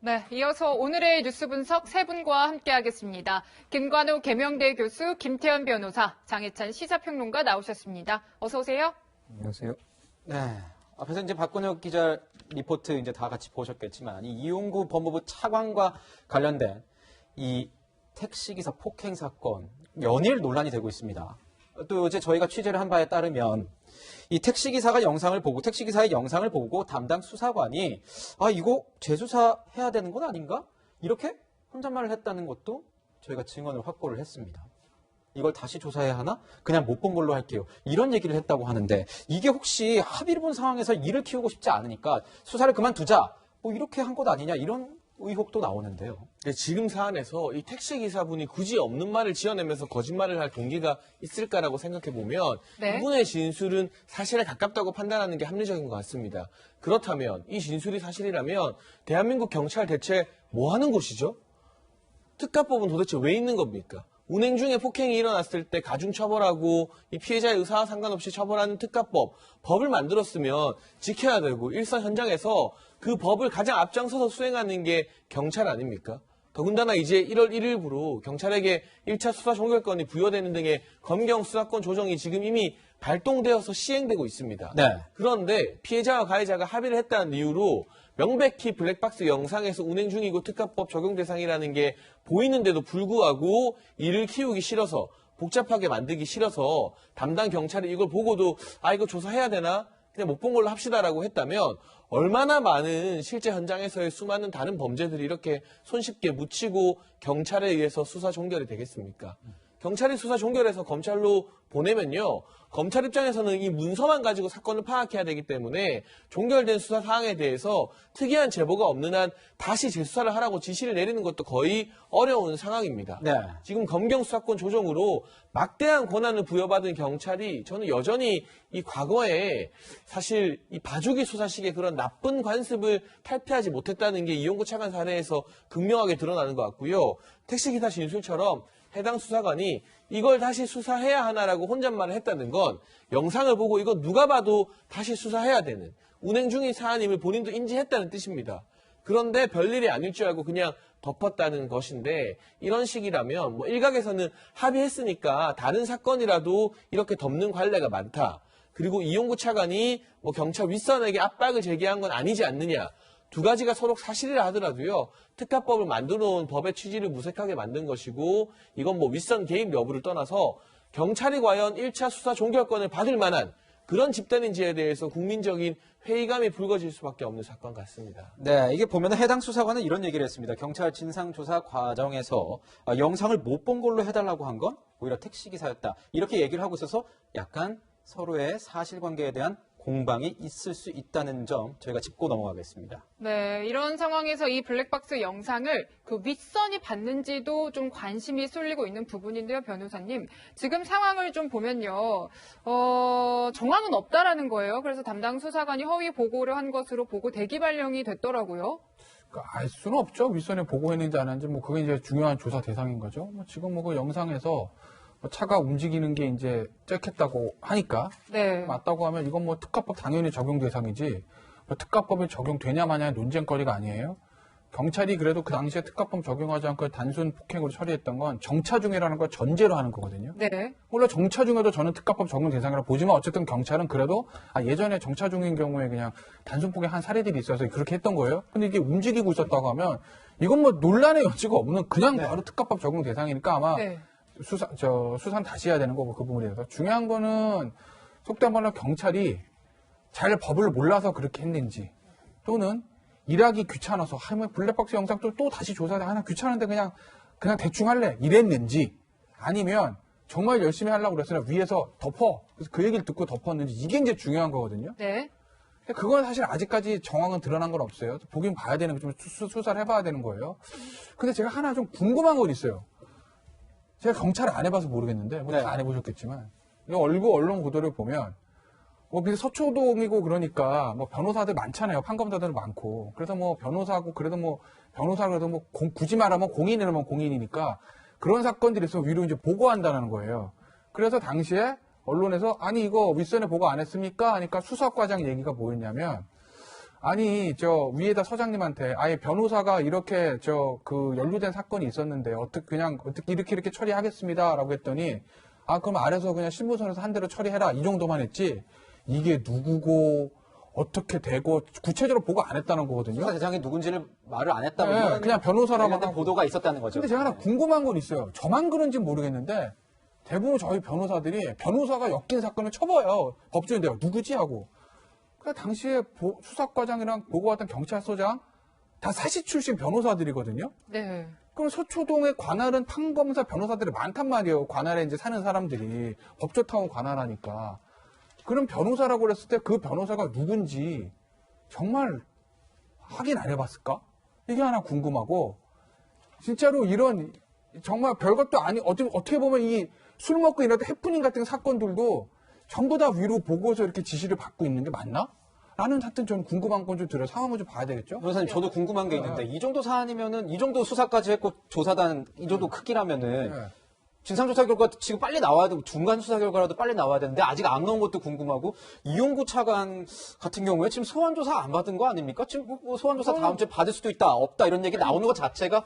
네, 이어서 오늘의 뉴스 분석 세 분과 함께하겠습니다. 김관우 계명대 교수, 김태현 변호사, 장혜찬 시사평론가 나오셨습니다. 어서 오세요. 안녕하세요. 네. 앞에서 이제 박근혁 기자 리포트 이제 다 같이 보셨겠지만, 이 이용구 법무부 차관과 관련된 이 택시기사 폭행 사건, 연일 논란이 되고 있습니다. 또 이제 저희가 취재를 한 바에 따르면, 이 택시기사의 영상을 보고 담당 수사관이, 이거 재수사해야 되는 건 아닌가? 이렇게 혼잣말을 했다는 것도 저희가 증언을 확보를 했습니다. 이걸 다시 조사해야 하나? 그냥 못 본 걸로 할게요. 이런 얘기를 했다고 하는데, 이게 혹시 합의를 본 상황에서 일을 키우고 싶지 않으니까 수사를 그만두자, 뭐 이렇게 한 것 아니냐, 이런 의혹도 나오는데요. 네, 지금 사안에서 이 택시기사분이 굳이 없는 말을 지어내면서 거짓말을 할 동기가 있을까라고 생각해보면 네. 이분의 진술은 사실에 가깝다고 판단하는 게 합리적인 것 같습니다. 그렇다면 이 진술이 사실이라면 대한민국 경찰 대체 뭐 하는 곳이죠? 특가법은 도대체 왜 있는 겁니까? 운행 중에 폭행이 일어났을 때 가중 처벌하고 이 피해자의 의사와 상관없이 처벌하는 특가법, 법을 만들었으면 지켜야 되고 일선 현장에서 그 법을 가장 앞장서서 수행하는 게 경찰 아닙니까? 더군다나 이제 1월 1일부로 경찰에게 1차 수사 종결권이 부여되는 등의 검경 수사권 조정이 지금 이미 발동되어서 시행되고 있습니다. 네. 그런데 피해자와 가해자가 합의를 했다는 이유로 명백히 블랙박스 영상에서 운행 중이고 특가법 적용 대상이라는 게 보이는데도 불구하고 일을 키우기 싫어서 복잡하게 만들기 싫어서 담당 경찰이 이걸 보고도 이거 조사해야 되나? 그냥 못 본 걸로 합시다라고 했다면 얼마나 많은 실제 현장에서의 수많은 다른 범죄들이 이렇게 손쉽게 묻히고 경찰에 의해서 수사 종결이 되겠습니까? 경찰이 수사 종결해서 검찰로 보내면요. 검찰 입장에서는 이 문서만 가지고 사건을 파악해야 되기 때문에 종결된 수사 사항에 대해서 특이한 제보가 없는 한 다시 재수사를 하라고 지시를 내리는 것도 거의 어려운 상황입니다. 네. 지금 검경 수사권 조정으로 막대한 권한을 부여받은 경찰이 저는 여전히 이 과거에 사실 이 봐주기 수사식의 그런 나쁜 관습을 탈피하지 못했다는 게 이용구 차관 사례에서 극명하게 드러나는 것 같고요. 택시기사 진술처럼 해당 수사관이 이걸 다시 수사해야 하나라고 혼잣말을 했다는 건 영상을 보고 이거 누가 봐도 다시 수사해야 되는 운행 중인 사안임을 본인도 인지했다는 뜻입니다. 그런데 별일이 아닐 줄 알고 그냥 덮었다는 것인데 이런 식이라면 뭐 일각에서는 합의했으니까 다른 사건이라도 이렇게 덮는 관례가 많다. 그리고 이용구 차관이 뭐 경찰 윗선에게 압박을 제기한 건 아니지 않느냐. 두 가지가 서로 사실이라 하더라도요. 특가법을 만들어 놓은 법의 취지를 무색하게 만든 것이고 이건 뭐 윗선 개입 여부를 떠나서 경찰이 과연 1차 수사 종결권을 받을 만한 그런 집단인지에 대해서 국민적인 회의감이 불거질 수밖에 없는 사건 같습니다. 네, 이게 보면 해당 수사관은 이런 얘기를 했습니다. 경찰 진상조사 과정에서 영상을 못 본 걸로 해달라고 한 건 오히려 택시기사였다. 이렇게 얘기를 하고 있어서 약간 서로의 사실관계에 대한 공방이 있을 수 있다는 점 저희가 짚고 넘어가겠습니다. 네, 이런 상황에서 이 블랙박스 영상을 그 윗선이 봤는지도 좀 관심이 쏠리고 있는 부분인데요, 변호사님. 지금 상황을 좀 보면요, 정황은 없다라는 거예요. 그래서 담당 수사관이 허위 보고를 한 것으로 보고 대기 발령이 됐더라고요. 알 수는 없죠. 윗선에 보고했는지 안 했는지 그게 이제 중요한 조사 대상인 거죠. 지금 그 영상에서 차가 움직이는 게 이제 찍혔다고 하니까 네. 맞다고 하면 이건 특가법 당연히 적용 대상이지 특가법이 적용되냐 마냐의 논쟁거리가 아니에요. 경찰이 그래도 그 당시에 특가법 적용하지 않고 단순 폭행으로 처리했던 건 정차중이라는 걸 전제로 하는 거거든요. 네. 물론 정차중에도 저는 특가법 적용 대상이라고 보지만 어쨌든 경찰은 그래도 예전에 정차중인 경우에 그냥 단순 폭행 한 사례들이 있어서 그렇게 했던 거예요. 근데 이게 움직이고 있었다고 하면 이건 논란의 여지가 없는 그냥 바로 특가법 적용 대상이니까 아마 네. 수사는 다시 해야 되는 거고 그 부분에 대해서 중요한 거는 속된 말로 경찰이 잘 법을 몰라서 그렇게 했는지 또는 일하기 귀찮아서 하면 블랙박스 영상 또 다시 조사를 하나 귀찮은데 그냥 대충 할래 이랬는지 아니면 정말 열심히 하려고 그랬으나 위에서 덮어 그래서 그 얘기를 듣고 덮었는지 이게 이제 중요한 거거든요. 네. 그건 사실 아직까지 정황은 드러난 건 없어요. 보긴 봐야 되는 거 좀 수사를 해봐야 되는 거예요. 근데 제가 하나 좀 궁금한 건 있어요. 제가 경찰을 안 해봐서 모르겠는데, 네. 다 안 해보셨겠지만, 언론 보도를 보면, 서초동이고 그러니까, 변호사들 많잖아요. 판검사들 많고. 그래서 변호사고, 변호사라도 굳이 말하면 공인이라면 공인이니까, 그런 사건들이 있으면 위로 이제 보고한다는 거예요. 그래서 당시에 언론에서, 이거 윗선에 보고 안 했습니까? 하니까 수사과장 얘기가 뭐였냐면, 아니, 저 위에다 서장님한테 아예 변호사가 이렇게 연루된 사건이 있었는데 어떻게 이렇게 처리하겠습니다라고 했더니 아, 그럼 아래서 그냥 신부선에서 한 대로 처리해라. 이 정도만 했지. 이게 누구고 어떻게 되고 구체적으로 보고 안 했다는 거거든요. 수사 대상이 누군지를 말을 안 했다면 네, 그냥 변호사라고 관련된 하고. 보도가 있었다는 거죠. 근데 제가 하나 궁금한 건 있어요. 저만 그런지 모르겠는데 대부분 저희 변호사들이 변호사가 엮인 사건을 쳐봐요. 법조인 내가 누구지 하고. 그러니까 당시에 수사과장이랑 보고 왔던 경찰서장 다 사시 출신 변호사들이거든요. 네. 그럼 서초동의 관할은 판검사 변호사들이 많단 말이에요. 관할에 이제 사는 사람들이 법조타운 관할하니까. 그럼 변호사라고 그랬을 때 그 변호사가 누군지 정말 확인 안 해봤을까? 이게 하나 궁금하고 진짜로 이런 정말 별것도 아니 어떻게 보면 이 술 먹고 일어났던 해프닝 같은 사건들도 전부 다 위로 보고서 이렇게 지시를 받고 있는 게 맞나? 라는 하여튼 저는 궁금한 건 좀 들어요. 상황을 좀 봐야 되겠죠? 변호사님, 저도 궁금한 게 있는데 이 정도 사안이면은 이 정도 수사까지 했고 조사단 이 정도 크기라면은 네. 진상조사 결과 지금 빨리 나와야 되고 중간 수사 결과라도 빨리 나와야 되는데 아직 안 나온 것도 궁금하고 이용구 차관 같은 경우에 지금 소환조사 안 받은 거 아닙니까? 지금 뭐 소환조사 다음 주에 받을 수도 있다 없다 이런 얘기 나오는 것 자체가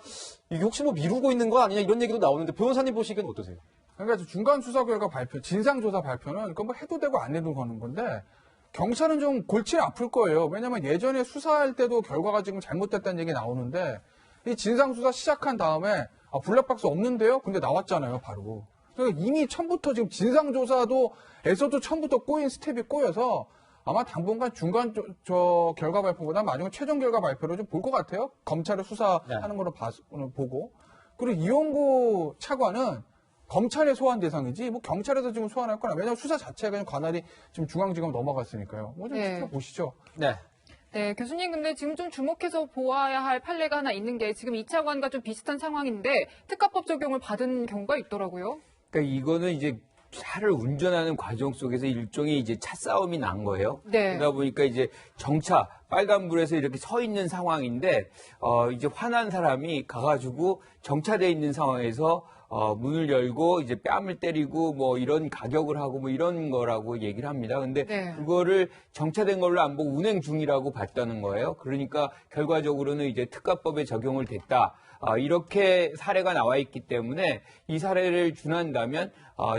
이게 혹시 뭐 미루고 있는 거 아니냐 이런 얘기도 나오는데 변호사님 보시기엔 어떠세요? 그러니까 중간 수사 결과 발표, 진상조사 발표는 그건 뭐 해도 되고 안 해도 되는 건데 경찰은 좀 골치는 아플 거예요. 왜냐면 예전에 수사할 때도 결과가 지금 잘못됐다는 얘기 나오는데 이 진상수사 시작한 다음에 아, 블랙박스 없는데요? 근데 나왔잖아요, 바로. 그러니까 이미 처음부터 지금 진상조사에서도 처음부터 꼬인 스텝이 꼬여서 아마 당분간 중간 결과 발표보다 나중에 최종 결과 발표를 좀 볼 것 같아요. 검찰을 수사하는 걸로 보고. 그리고 이용구 차관은 검찰의 소환 대상이지 뭐 경찰에서 지금 소환할 거나 왜냐하면 수사 자체가 그냥 관할이 지금 중앙지검 넘어갔으니까요. 뭐 좀 네. 지켜보시죠. 네. 네, 교수님, 근데 지금 좀 주목해서 보아야 할 판례가 하나 있는 게 지금 이 차관과 좀 비슷한 상황인데 특가법 적용을 받은 경우가 있더라고요. 그러니까 이거는 이제 차를 운전하는 과정 속에서 일종의 이제 차 싸움이 난 거예요. 네. 그러다 보니까 이제 정차 빨간불에서 이렇게 서 있는 상황인데 이제 화난 사람이 가가지고 정차돼 있는 상황에서 문을 열고 이제 뺨을 때리고 뭐 이런 가격을 하고 뭐 이런 거라고 얘기를 합니다. 근데 네. 그거를 정차된 걸로 안 보고 운행 중이라고 봤다는 거예요. 그러니까 결과적으로는 이제 특가법에 적용을 됐다. 이렇게 사례가 나와 있기 때문에 이 사례를 준한다면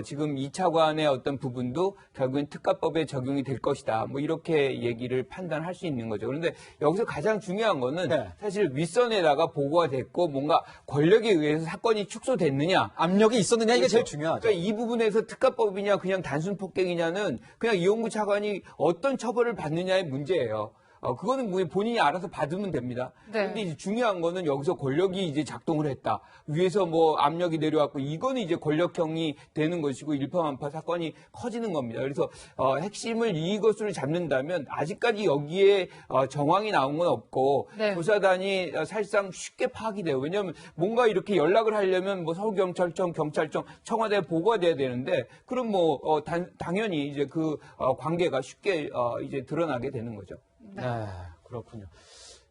지금 이 차관의 어떤 부분도 결국엔 특가법에 적용이 될 것이다. 뭐 이렇게 얘기를 판단할 수 있는 거죠. 그런데 여기서 가장 중요한 거는 네. 사실 윗선에다가 보고가 됐고 뭔가 권력에 의해서 사건이 축소됐느냐. 압력이 있었느냐 이게 제일 그렇죠. 중요하죠. 그러니까 이 부분에서 특가법이냐 그냥 단순 폭행이냐는 그냥 이용구 차관이 어떤 처벌을 받느냐의 문제예요. 그거는 뭐 본인이 알아서 받으면 됩니다. 네. 근데 이제 중요한 거는 여기서 권력이 이제 작동을 했다. 위에서 뭐 압력이 내려왔고 이거는 이제 권력형이 되는 것이고 일파만파 사건이 커지는 겁니다. 그래서 핵심을 이것으로 잡는다면 아직까지 여기에 정황이 나온 건 없고 네. 조사단이 사실상 쉽게 파악이 돼요. 왜냐하면 뭔가 이렇게 연락을 하려면 뭐 서울경찰청, 경찰청, 청와대에 보고가 돼야 되는데 그럼 뭐 당연히 이제 그 관계가 쉽게 이제 드러나게 되는 거죠. 네, 그렇군요.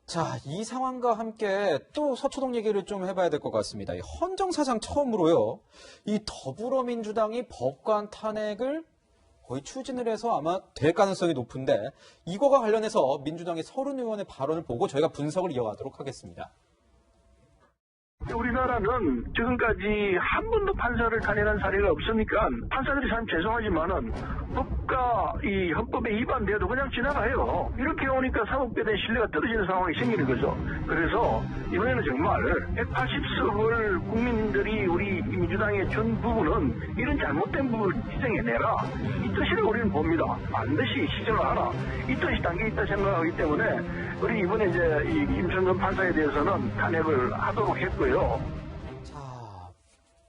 자, 이 상황과 함께 또 서초동 얘기를 좀 해봐야 될 것 같습니다. 이 헌정사상 처음으로요, 이 더불어민주당이 법관 탄핵을 거의 추진을 해서 아마 될 가능성이 높은데, 이거와 관련해서 민주당의 서른 의원의 발언을 보고 저희가 분석을 이어가도록 하겠습니다. 우리나라는 지금까지 한 번도 판사를 탄핵한 사례가 없으니까 판사들이 참 죄송하지만은 법과 이 헌법에 위반돼도 그냥 지나가요. 이렇게 오니까 사법부에 대한 신뢰가 떨어지는 상황이 생기는 거죠. 그래서 이번에는 정말 180석을 국민들이 우리 민주당의 전 부분은 이런 잘못된 부분을 지적해내라. 이 뜻을 우리는 봅니다. 반드시 시정을 하라. 이 뜻이 담겨 있다 생각하기 때문에 우리 이번에 이제 이 임성근 판사에 대해서는 탄핵을 하도록 했고요. 자,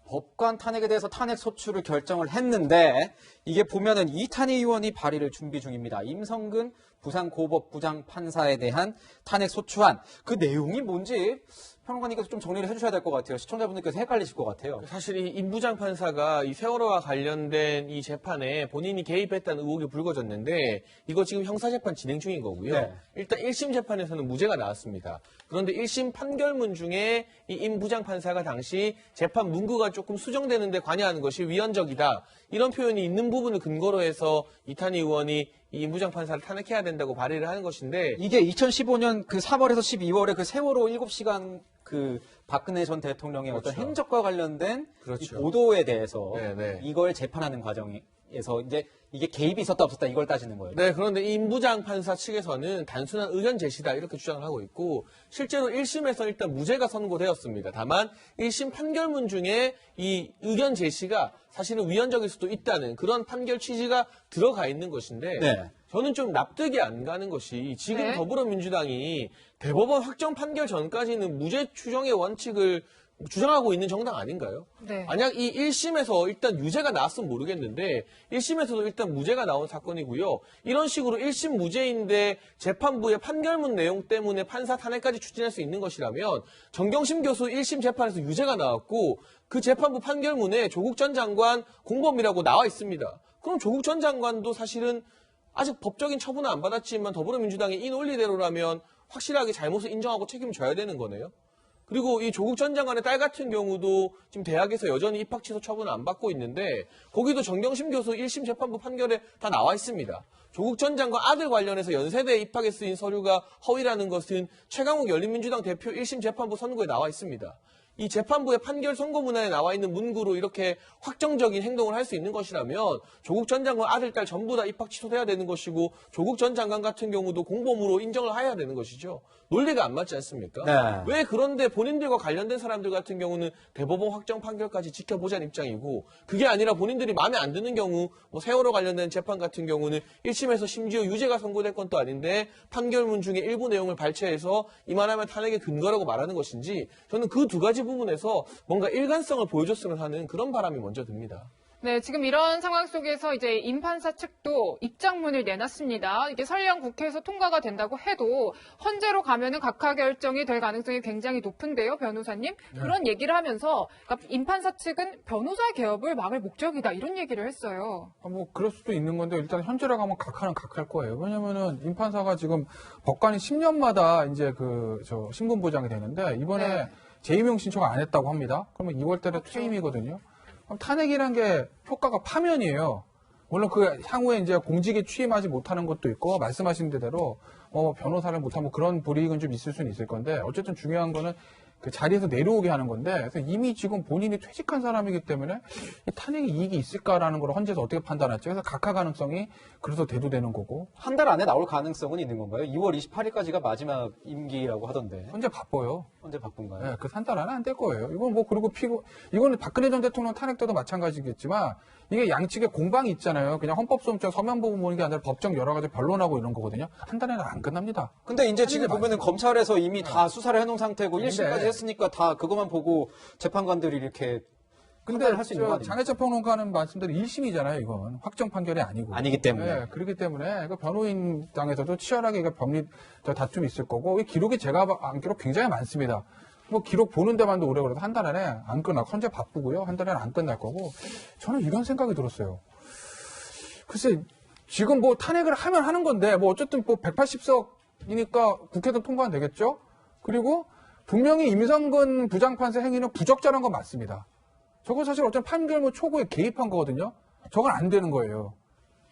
법관 탄핵에 대해서 탄핵 소추를 결정을 했는데 이게 보면은 이탄희 의원이 발의를 준비 중입니다. 임성근 부산고법부장 판사에 대한 탄핵 소추안. 그 내용이 뭔지 평론가님께서 좀 정리를 해주셔야 될 것 같아요. 시청자분들께서 헷갈리실 것 같아요. 사실 이 임부장 판사가 이 세월호와 관련된 이 재판에 본인이 개입했다는 의혹이 불거졌는데 이거 지금 형사재판 진행 중인 거고요. 네. 일단 1심 재판에서는 무죄가 나왔습니다. 그런데 1심 판결문 중에 이 임부장 판사가 당시 재판 문구가 조금 수정되는데 관여하는 것이 위헌적이다. 이런 표현이 있는 부분을 근거로 해서 이탄희 의원이 이 임부장 판사를 탄핵해야 된다고 발의를 하는 것인데 이게 2015년 그 3월에서 12월에 그 세월호 7시간 그 박근혜 전 대통령의 어떤 그렇죠. 행적과 관련된 그렇죠. 이 보도에 대해서 네. 이걸 재판하는 과정에서 이제 이게 개입이 있었다 없었다 이걸 따지는 거예요. 네, 그런데 이 임부장 판사 측에서는 단순한 의견 제시다 이렇게 주장을 하고 있고 실제로 1심에서 일단 무죄가 선고되었습니다. 다만 1심 판결문 중에 이 의견 제시가 사실은 위헌적일 수도 있다는 그런 판결 취지가 들어가 있는 것인데 네. 저는 좀 납득이 안 가는 것이 지금 네. 더불어민주당이 대법원 확정 판결 전까지는 무죄 추정의 원칙을 주장하고 있는 정당 아닌가요? 네. 만약 이 1심에서 일단 유죄가 나왔으면 모르겠는데 1심에서도 일단 무죄가 나온 사건이고요. 이런 식으로 1심 무죄인데 재판부의 판결문 내용 때문에 판사 탄핵까지 추진할 수 있는 것이라면 정경심 교수 1심 재판에서 유죄가 나왔고 그 재판부 판결문에 조국 전 장관 공범이라고 나와 있습니다. 그럼 조국 전 장관도 사실은 아직 법적인 처분은 안 받았지만 더불어민주당의 이 논리대로라면 확실하게 잘못을 인정하고 책임져야 되는 거네요. 그리고 이 조국 전 장관의 딸 같은 경우도 지금 대학에서 여전히 입학 취소 처분을 안 받고 있는데 거기도 정경심 교수 1심 재판부 판결에 다 나와 있습니다. 조국 전 장관 아들 관련해서 연세대에 입학에 쓰인 서류가 허위라는 것은 최강욱 열린민주당 대표 1심 재판부 선고에 나와 있습니다. 이 재판부의 판결 선고 문안에 나와 있는 문구로 이렇게 확정적인 행동을 할 수 있는 것이라면 조국 전 장관 아들, 딸 전부 다 입학 취소돼야 되는 것이고 조국 전 장관 같은 경우도 공범으로 인정을 해야 되는 것이죠. 논리가 안 맞지 않습니까? 네. 왜 그런데 본인들과 관련된 사람들 같은 경우는 대법원 확정 판결까지 지켜보자는 입장이고 그게 아니라 본인들이 마음에 안 드는 경우 뭐 세월호 관련된 재판 같은 경우는 1심에서 심지어 유죄가 선고될 건 또 아닌데 판결문 중에 일부 내용을 발췌해서 이만하면 탄핵의 근거라고 말하는 것인지 저는 그 두 가지 부분에서 뭔가 일관성을 보여줬으면 하는 그런 바람이 먼저 듭니다. 네, 지금 이런 상황 속에서 이제 임 판사 측도 입장문을 내놨습니다. 이게 설령 국회에서 통과가 된다고 해도 헌재로 가면은 각하 결정이 될 가능성이 굉장히 높은데요, 변호사님. 그런 얘기를 하면서 그러니까 임 판사 측은 변호사 개업을 막을 목적이다 이런 얘기를 했어요. 뭐 그럴 수도 있는 건데 일단 현재로 가면 각하는 각할 거예요. 왜냐면은 임 판사가 지금 법관이 10년마다 이제 저 신분보장이 되는데 이번에 네. 재임용 신청 안 했다고 합니다. 그러면 2월 달에 퇴임이거든요. 그럼 탄핵이란 게 효과가 파면이에요. 물론 그 향후에 이제 공직에 취임하지 못하는 것도 있고 말씀하신 대로 변호사를 못하면 그런 불이익은 좀 있을 수는 있을 건데 어쨌든 중요한 거는 그 자리에서 내려오게 하는 건데 그래서 이미 지금 본인이 퇴직한 사람이기 때문에 이 탄핵에 이익이 있을까라는 걸 헌재에서 어떻게 판단할지 그래서 각하 가능성이 그래서 대두되는 거고 한 달 안에 나올 가능성은 있는 건가요? 2월 28일까지가 마지막 임기라고 하던데. 현재 바빠요. 언제 바쁜가요? 네, 그 한 달 안에 안 될 거예요. 이건 뭐 그리고 이거는 박근혜 전 대통령 탄핵 때도 마찬가지겠지만 이게 양측의 공방이 있잖아요. 그냥 헌법소원청 서면 보고 보는 게 아니라 법정 여러 가지 변론하고 이런 거거든요. 한 달에는 안 끝납니다. 근데 이제 지금 보면은 검찰에서 이미 다 수사를 해놓은 상태고 근데 1심까지 했으니까 다 그것만 보고 재판관들이 이렇게 근데 판단을 할수 있는 거 아닙니까? 장혜철 평론가는 말씀대로 1심이잖아요. 이건 확정 판결이 아니고 아니기 때문에. 네, 그렇기 때문에 변호인당에서도 치열하게 법리 다툼이 있을 거고 이 기록이 제가 안 기록 굉장히 많습니다. 뭐 기록 보는 데만도 오래 걸려서 한 달 안에 안 끝나고 현재 바쁘고요. 한 달 안에 안 끝날 거고 저는 이런 생각이 들었어요. 글쎄 지금 뭐 탄핵을 하면 하는 건데 뭐 어쨌든 뭐 180석이니까 국회도 통과는 되겠죠. 그리고 분명히 임성근 부장판사 행위는 부적절한 건 맞습니다. 저거 사실 어떤 판결문 초고에 개입한 거거든요. 저건 안 되는 거예요.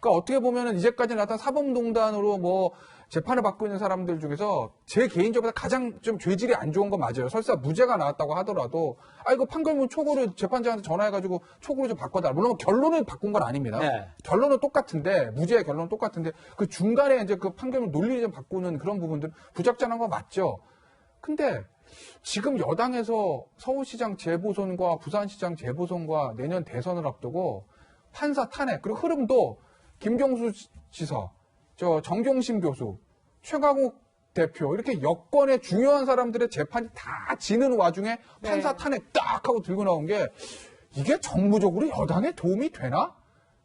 그러니까 어떻게 보면은 이제까지 나타난 사법농단으로 뭐 재판을 받고 있는 사람들 중에서 제 개인적으로 가장 좀 죄질이 안 좋은 건 맞아요. 설사 무죄가 나왔다고 하더라도 이거 판결문 초고를 재판장한테 전화해가지고 초고로 좀 바꿔달라. 물론 결론을 바꾼 건 아닙니다. 네. 결론은 똑같은데 무죄의 결론은 똑같은데 그 중간에 이제 그 판결문 논리를 좀 바꾸는 그런 부분들 부적절한 건 맞죠. 근데 지금 여당에서 서울시장 재보선과 부산시장 재보선과 내년 대선을 앞두고 판사 탄핵 그리고 흐름도 김경수 지사, 정경심 교수, 최강욱 대표 이렇게 여권의 중요한 사람들의 재판이 다 지는 와중에 판사 탄핵 딱 하고 들고 나온 게 이게 정무적으로 여당에 도움이 되나?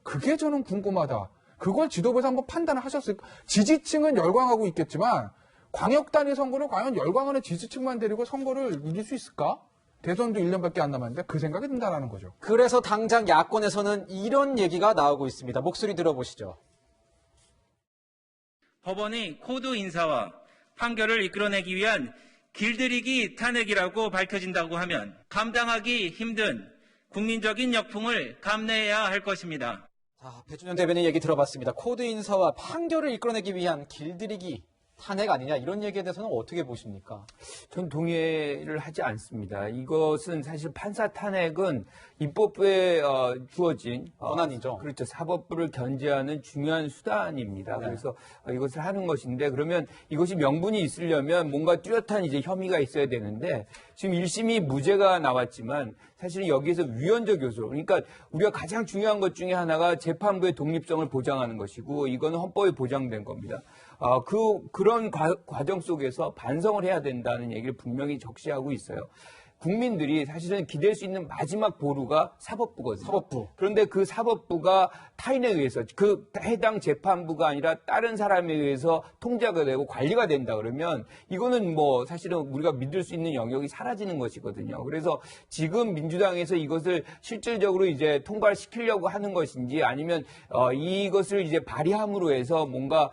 그게 저는 궁금하다. 그걸 지도부에서 한번 판단을 하셨을까? 지지층은 열광하고 있겠지만 광역단위 선거를 과연 열광하는 지지층만 데리고 선거를 이길 수 있을까? 대선도 1년밖에 안 남았는데 그 생각이 든다는 거죠. 그래서 당장 야권에서는 이런 얘기가 나오고 있습니다. 목소리 들어보시죠. 법원의 코드 인사와 판결을 이끌어내기 위한 길들이기 탄핵이라고 밝혀진다고 하면 감당하기 힘든 국민적인 역풍을 감내해야 할 것입니다. 배준현 대변인 얘기 들어봤습니다. 코드 인사와 판결을 이끌어내기 위한 길들이기 탄핵 아니냐 이런 얘기에 대해서는 어떻게 보십니까? 전 동의를 하지 않습니다. 이것은 사실 판사 탄핵은 입법부에 주어진 권한이죠. 그렇죠. 사법부를 견제하는 중요한 수단입니다. 네. 그래서 이것을 하는 것인데 그러면 이것이 명분이 있으려면 뭔가 뚜렷한 이제 혐의가 있어야 되는데 지금 1심이 무죄가 나왔지만 사실은 여기에서 위헌적 요소, 그러니까 우리가 가장 중요한 것 중에 하나가 재판부의 독립성을 보장하는 것이고 이거는 헌법에 보장된 겁니다. 그런 과정 속에서 반성을 해야 된다는 얘기를 분명히 적시하고 있어요. 국민들이 사실은 기댈 수 있는 마지막 보루가 사법부거든요. 사법부. 그런데 그 사법부가 타인에 의해서 그 해당 재판부가 아니라 다른 사람에 의해서 통제가 되고 관리가 된다 그러면 이거는 뭐 사실은 우리가 믿을 수 있는 영역이 사라지는 것이거든요. 그래서 지금 민주당에서 이것을 실질적으로 이제 통과를 시키려고 하는 것인지 아니면 이것을 이제 발의함으로 해서 뭔가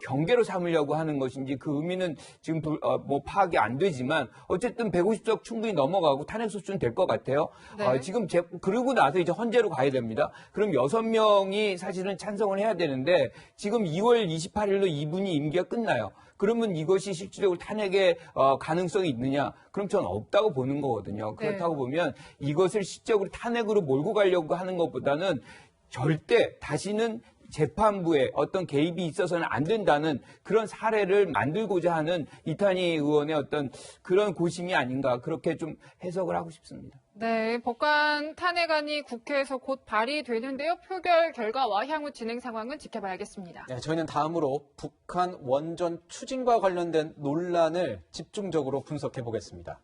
경계로 삼으려고 하는 것인지 그 의미는 지금 뭐 파악이 안 되지만 어쨌든 150석 충분히 넘어가고 탄핵 소추는 될 것 같아요. 네. 지금 그러고 나서 이제 헌재로 가야 됩니다. 그럼 6명이 사실은 찬성을 해야 되는데 지금 2월 28일로 이분이 임기가 끝나요. 그러면 이것이 실질적으로 탄핵의 가능성이 있느냐? 그럼 저는 없다고 보는 거거든요. 그렇다고 보면 이것을 실질적으로 탄핵으로 몰고 가려고 하는 것보다는 절대 다시는 재판부에 어떤 개입이 있어서는 안 된다는 그런 사례를 만들고자 하는 이탄희 의원의 어떤 그런 고심이 아닌가 그렇게 좀 해석을 하고 싶습니다. 네, 법관 탄핵안이 국회에서 곧 발의되는데요. 표결 결과와 향후 진행 상황은 지켜봐야겠습니다. 네, 저희는 다음으로 북한 원전 추진과 관련된 논란을 집중적으로 분석해 보겠습니다.